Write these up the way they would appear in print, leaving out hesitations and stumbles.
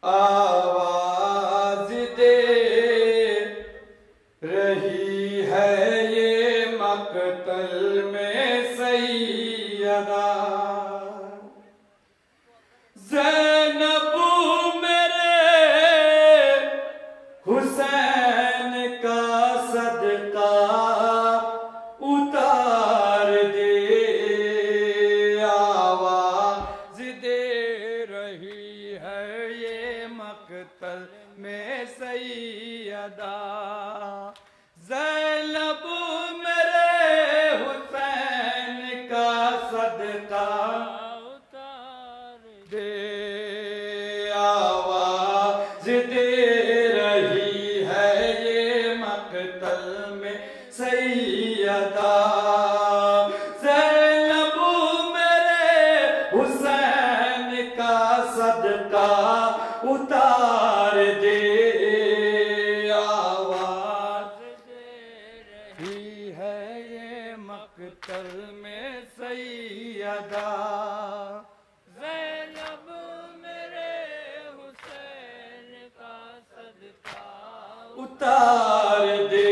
आवाज दे रही है ये मकतल में सैयदा। ज़ैनब मेरे हुसैन का सदका उतार दे, आवाज दे रही है ये मकतल में सैयदा। ज़ैनब मेरे हुसैन का सदका उतार दे, आवाज दे रही है ये मकतल में सैयदा। ज़ैनब मेरे हुसैन का सदका उतार दे, आवाज दे रही है ये मकतल में सैयदा। ज़ैनब मेरे हुसैन का सदका उतार दे,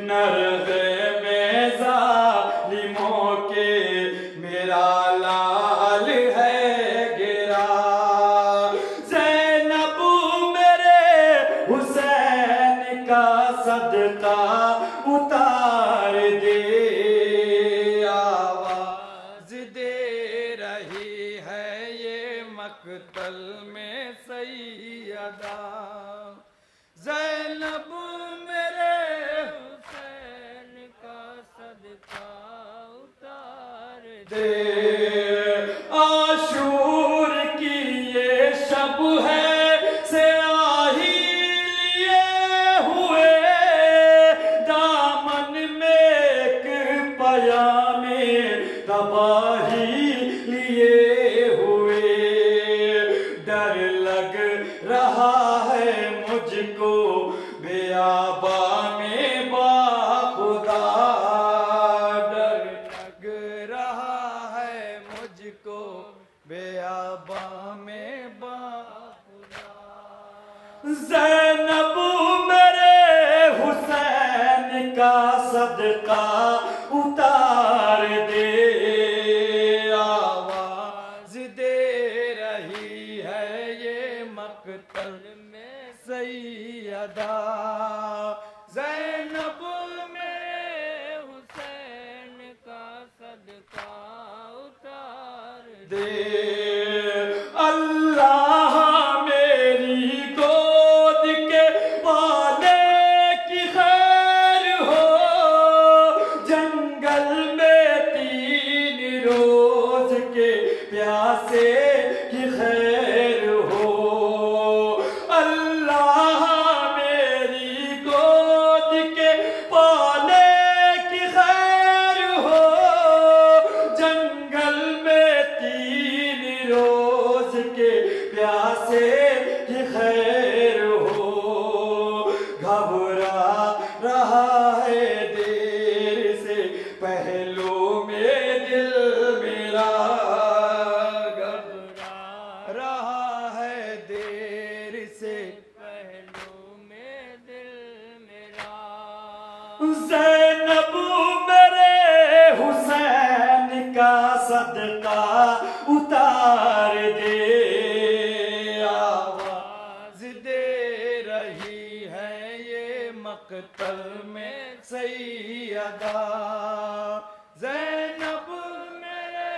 नरग़े में ज़ालिमों के मेरा लाल है गिरा। ज़ैनब मेरे हुसैन का सदका उतार दे, आवाज दे रही है ये मकतल में सैयदा। ज़ैनब मेरे हुसैन का सदका उतार दे, आशूर की ये शब है से आही लिए हुए, दामन में एक पयामे तबाही लिए हुए। डर लग रहा है मुझको बेआबा में बाखुदा, डर लग रहा है मुझको बेआबा में बाखुदा। ज़ैनब मेरे हुसैन का सदका उतार दे, आवाज दे रही है ये मकतल में सैयदा। ज़ैनब मेरे हुसैन का सदका उतार दे, अल्लाह मेरी गोद के पाले की खैर हो, जंगल में 3 रोज के प्यासे की खैर हो। अल्लाह मेरी गोद के पाले की खैर हो, जंगल में 3 रोज के प्यासे की खैर हो। घबरा रहा है देर से पहलू में दिल मेरा, घबरा रहा है देर से पहलू में दिल मेरा। ज़ैनब मेरे हुसैन का सदका उतार दे, आवाज दे रही है ये मकतल में सैयदा। ज़ैनब मेरे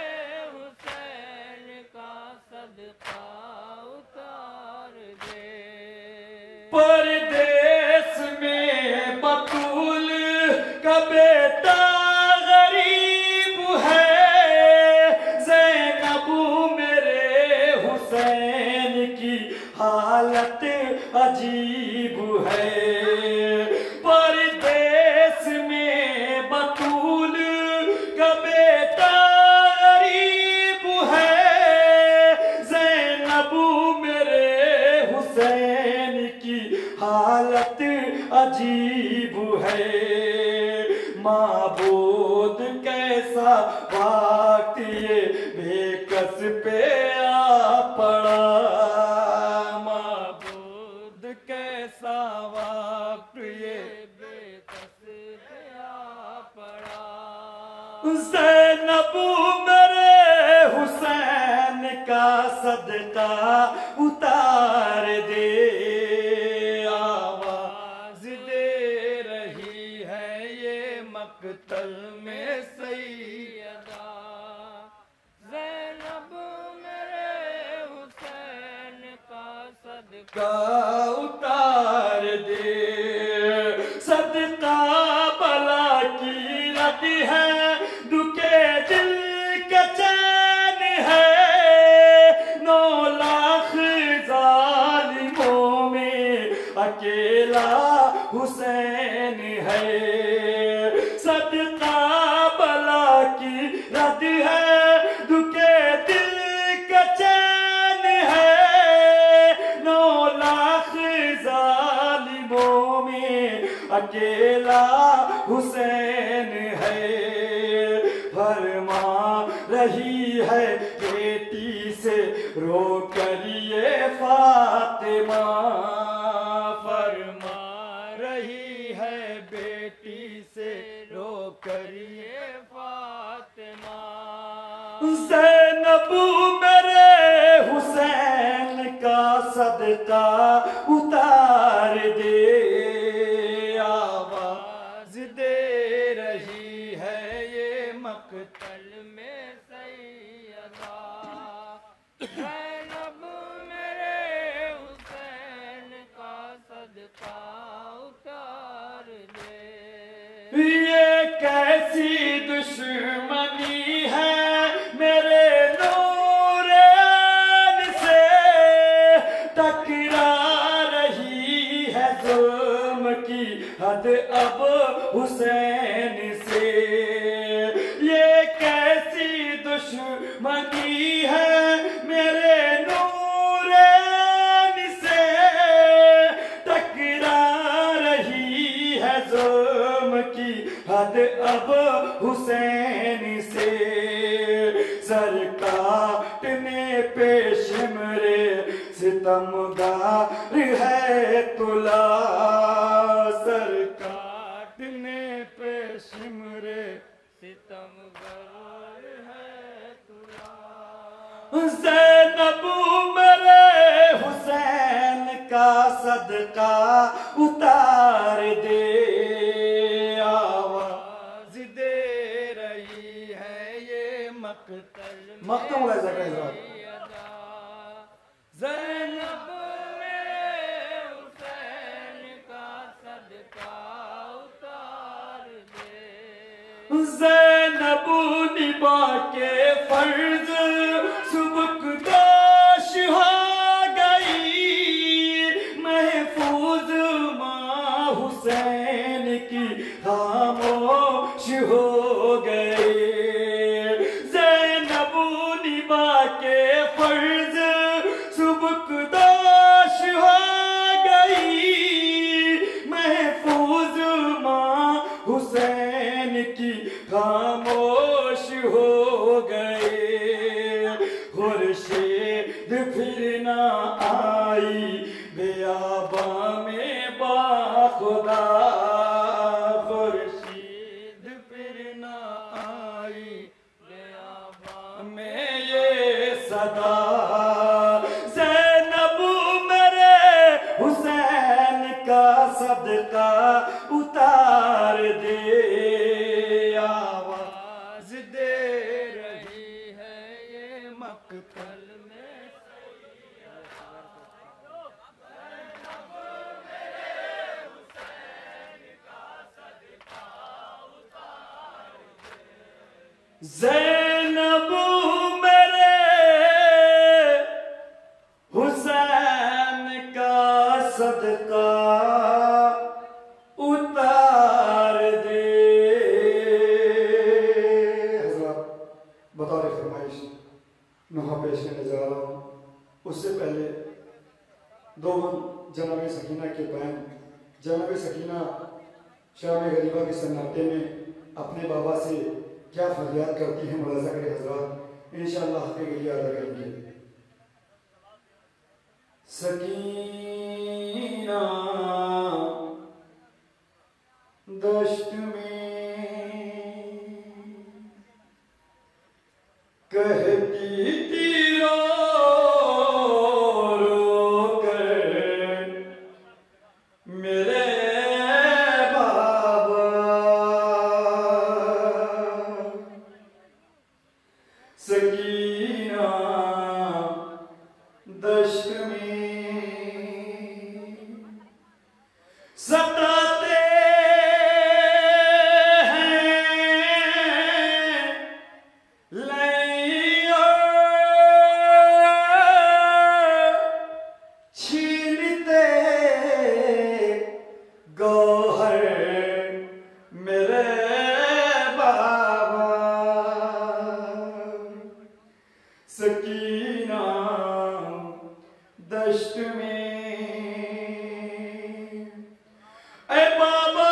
हुसैन का सदका उतार दे, परदेस में बतूल का बेटा गरीब है। ज़ैनब मेरे हुसैन की हालत अजीब है, परदेस में बतूल का बेटा गरीब है। ज़ैनब मेरे हुसैन की हालत अजीब है। माबूद कैसा वक्त ये बेकस पे आ पड़ा, का सदका उतार दे, आवाज दे रही है ये मक्तल में सैयदा। ज़ैनब मेरे हुसैन का सदका उतार दे, सदका बला की रद है, दुखे दिल के चैन है, 9 लाख जालिमों में अकेला हुसैन है। सदका बला की रद है, दुखे दिल के चैन है, 9 लाख जालिमों में अकेला हुसैन है। फरमा रही है बेटी से रो कर ये फातिमा, फरमा रही है बेटी से रो कर ये फातिमा। ज़ैनब मेरे हुसैन का सदका उतार दे, आवाज दे रही है ये मक्तल में सैयदा। ज़ैनब मेरे हुसैन का सदका उतार दे। ये कैसी दुश्मनी है मेरे नूरैन से, टकरा रही है जुल्म की हद अब हुसैन से। ये कैसी दुश्मनी है मेरे नूरैन से, टकरा रही है जुल्म की हद अब हुसैन से। सर काटने पे शिमरे सितमगार है तुला, सर काटने पे शिमरे सितमगार है तुला। ज़ैनब मेरे हुसैन का सदका उतार दे, आवाज दे रही है ये मक्तल में सैयदा। ज़ैनब मेरे हुसैन का सदका उतार दे। ज़ैनब निभा के फर्ज सुबकदोश हो गई, महफूज माँ हुसैन की खामोश हो गए। ज़ैनब निभा के फर्ज सुबकदोश हो गई, महफूज माँ हुसैन की खामोश हो गए। खुर्शीद फिर ना आई बेआबा में बाखुदा, खुर्शीद फिर ना आई बेआबा में ये सदा। ज़ैनब मेरे हुसैन का सदका उतार दे, आवाज दे रही है ये मक्तल में सैयदा। ज़ैनब मेरे हुसैन का सदका उतार दे। हज़रात बतौर फरमाइश नहा पेश करने जा रहा हूँ। उससे पहले दो जनाब सकीना के बहन जनाब सकीना शाम गरीबा के सन्नाटे में अपने बाबा से क्या फरियाद करती हैं, मुलाज़ा करें हज़रात। इंशाअल्लाह हक़ गलिया अदा करेंगे। सकीना दश्त में कहती थी रो सकीना दश्त में ऐ बाबा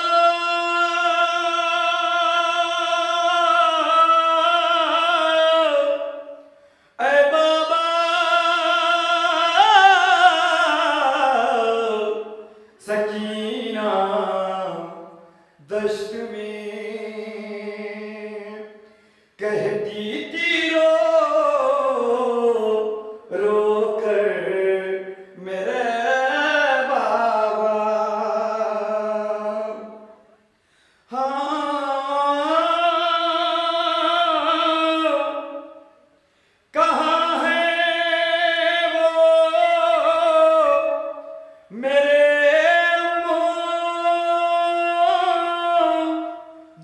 ऐ बाबा सकीना दश्त में कहती थी रो रो कर मेरे बाबा हाँ कहाँ है वो मेरे अम्मो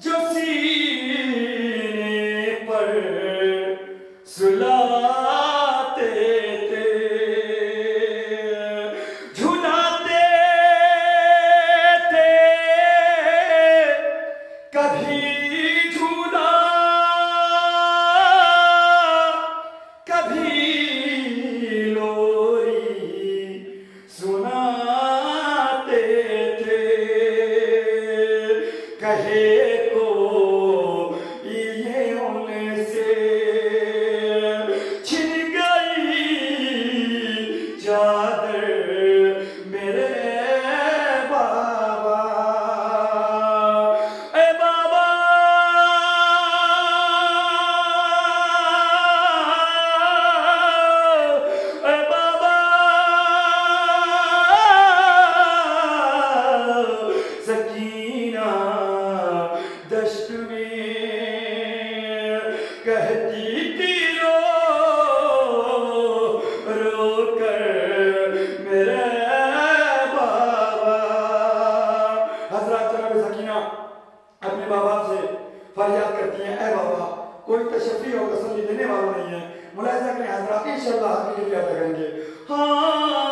जो सीने पर सुलाते थे झुलाते थे कभी झूला कभी लोरी सुनाते थे कहे को ये उनसे छिन गई चादर मेरे बाबा ऐ बाबा ऐ बाबा सकीना दश्त में कहती थी रो रो कर मेरे बाबा हजरत जनाब सकीना अपने बाबा से फरियाद करती हैं ऐ बाबा कोई तशफ़ी और तसल्ली देने वाला नहीं है मुलाहिज़ा करें हजरत इंशाअल्लाह आपके लिए अदा करेंगे हाँ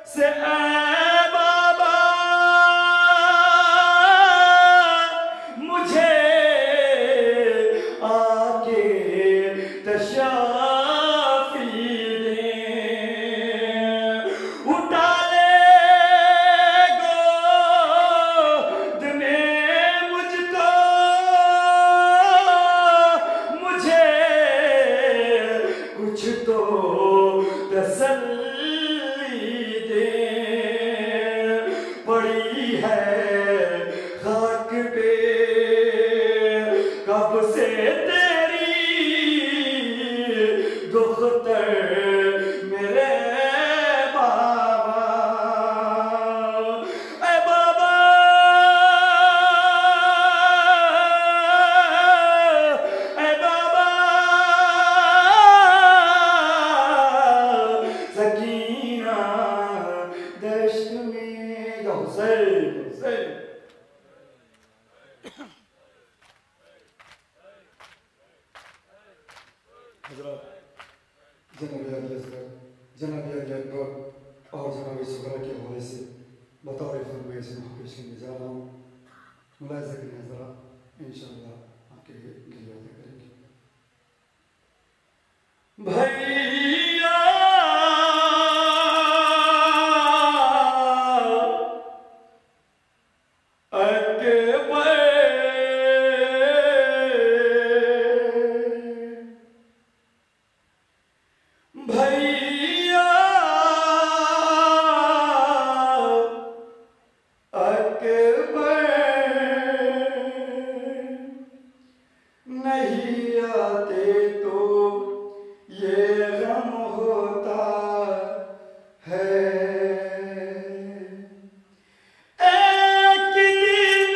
से ऐ बाबा मुझे आके तशाफी दे उठा ले गोद में मुझको मुझे कुछ तो तसल्ली दे पड़ी है खाक पे कब से तेरी दुख्तर मेरे बाबा ऐ बाबा ऐ बाबा सकीना दश्त में या हुसैन हुसैन हजरत जनाब अली असगर जनाब अली अकबर और जनाब सुगरा के हवाले से बतौर फरमाइश पेश करने जा रहा हूँ मुलाहिज़ा करें ज़रा इंशाअल्लाह आपके लिए अदा करेंगे भैया भैया अकबर नहीं आते तो ये गम होता है एक दिन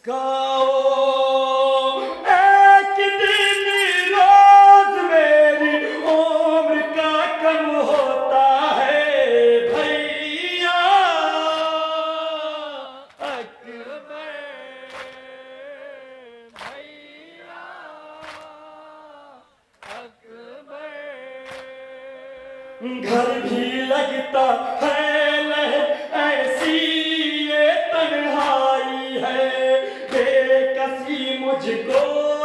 एक दिन रोज मेरी उम्र का कम होता है भैया अकबर भैया अकबर। घर भी लगता है ऐसी ये तन्हाई है बेकसी मुझको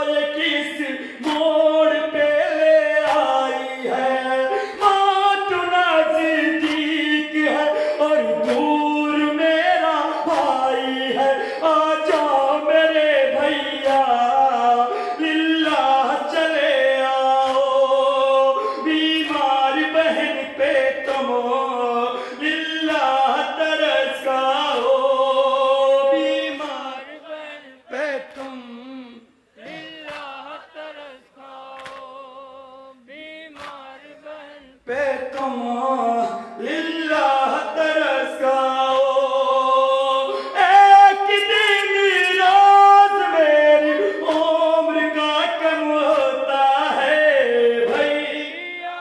ये किस मोड़ पे ले आई है। माँ तो नजदीक है और दूर मेरा भाई है। आ जाओ मेरे भैया लिल्लाह चले आओ बीमार बहन पे तुम लिल्लाह तरस खाओ बीमार बहन पे तुम लिल्लाह तरस खाओ बीमार बहन पे तुम लिल्लाह तरस खाओ। एक दिन रोज मेरी उम्र का कम होता है भैया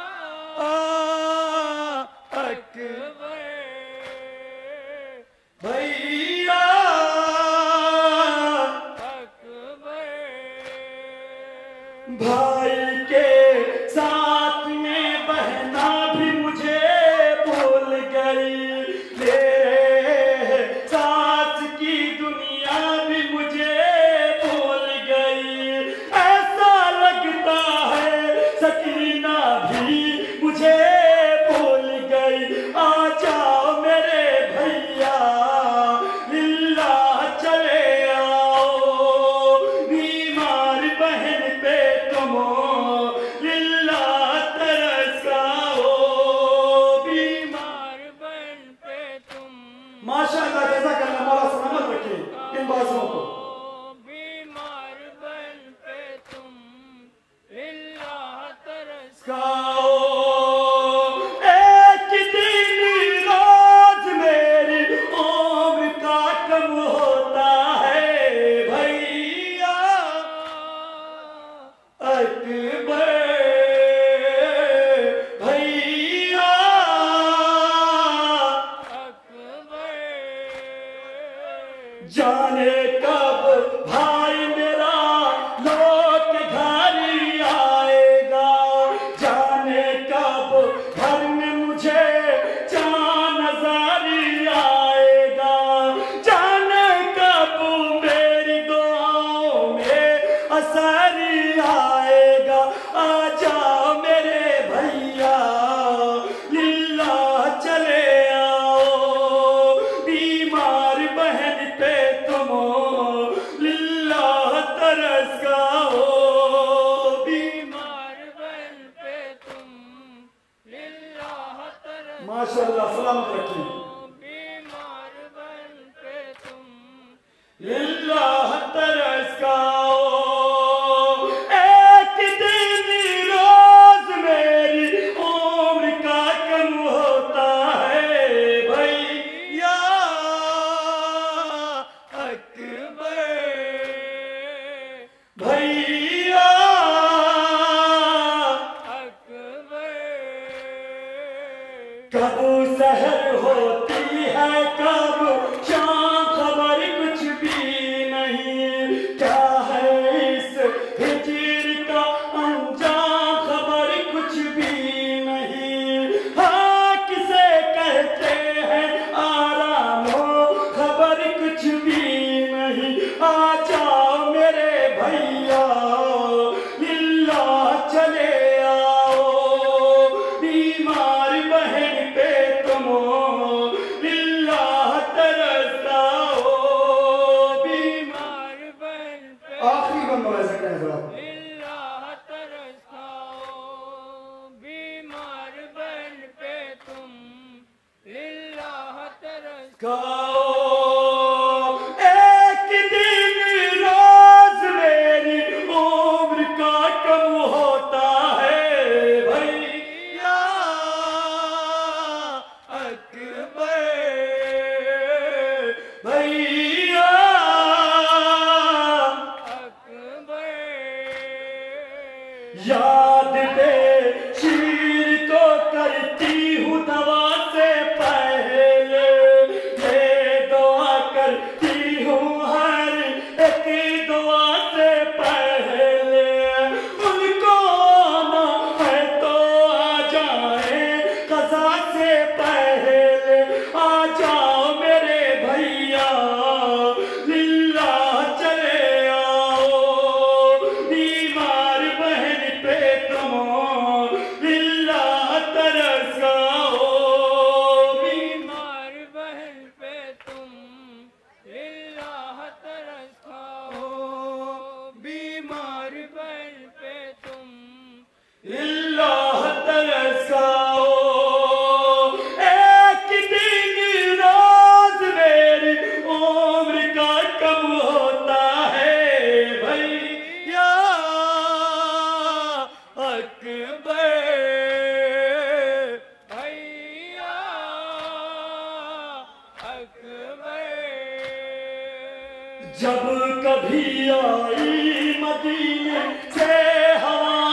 अकबर भैया अकबर। भाई के साथ में बहना भी मुझे भूल गई मेरे साथ की दुनिया भी मुझे भूल गई। ऐसा लगता है सकीना भी मुझे भूल गई। आ जाओ मेरे भैया लिल्लाह चले आओ बीमार बहन पे तुम लिल्लाह तरस खाओ बीमार। बीमार बहन पे तुम माशाअल्लाह जज़ाकल्लाह मौला सलामत रखे इन बाजुओं को। बीमार बहन पे तुम लिल्लाह तरस खाओ एक दिन रोज मेरी उम्र का कम होता है भैया अकबर भैया अकबर। जाने कब भाई मेरा लौट घर आएगा। जाने कब घर में मुझे चाँद नजर आएगा। जाने कब मेरी दुआओं में असर आएगा। आ जाओ मेरे भैया लिल्लाह चले आओ बीमार बहन पे तुम लिल्लाह तरस खाओ बीमार। बीमार बहन पे तुम लिल्लाह तरस माशाअल्लाह सलामत रखिए बीमार बहन पे तुम लिल्लाह तरस खाओ। एक दिन रोज मेरी उम्र का कम होता है भैया अकबर भैया अकबर। कब सहर होती है कब शाम खबर कुछ भी नहीं। जब कभी आई मदीने से हवा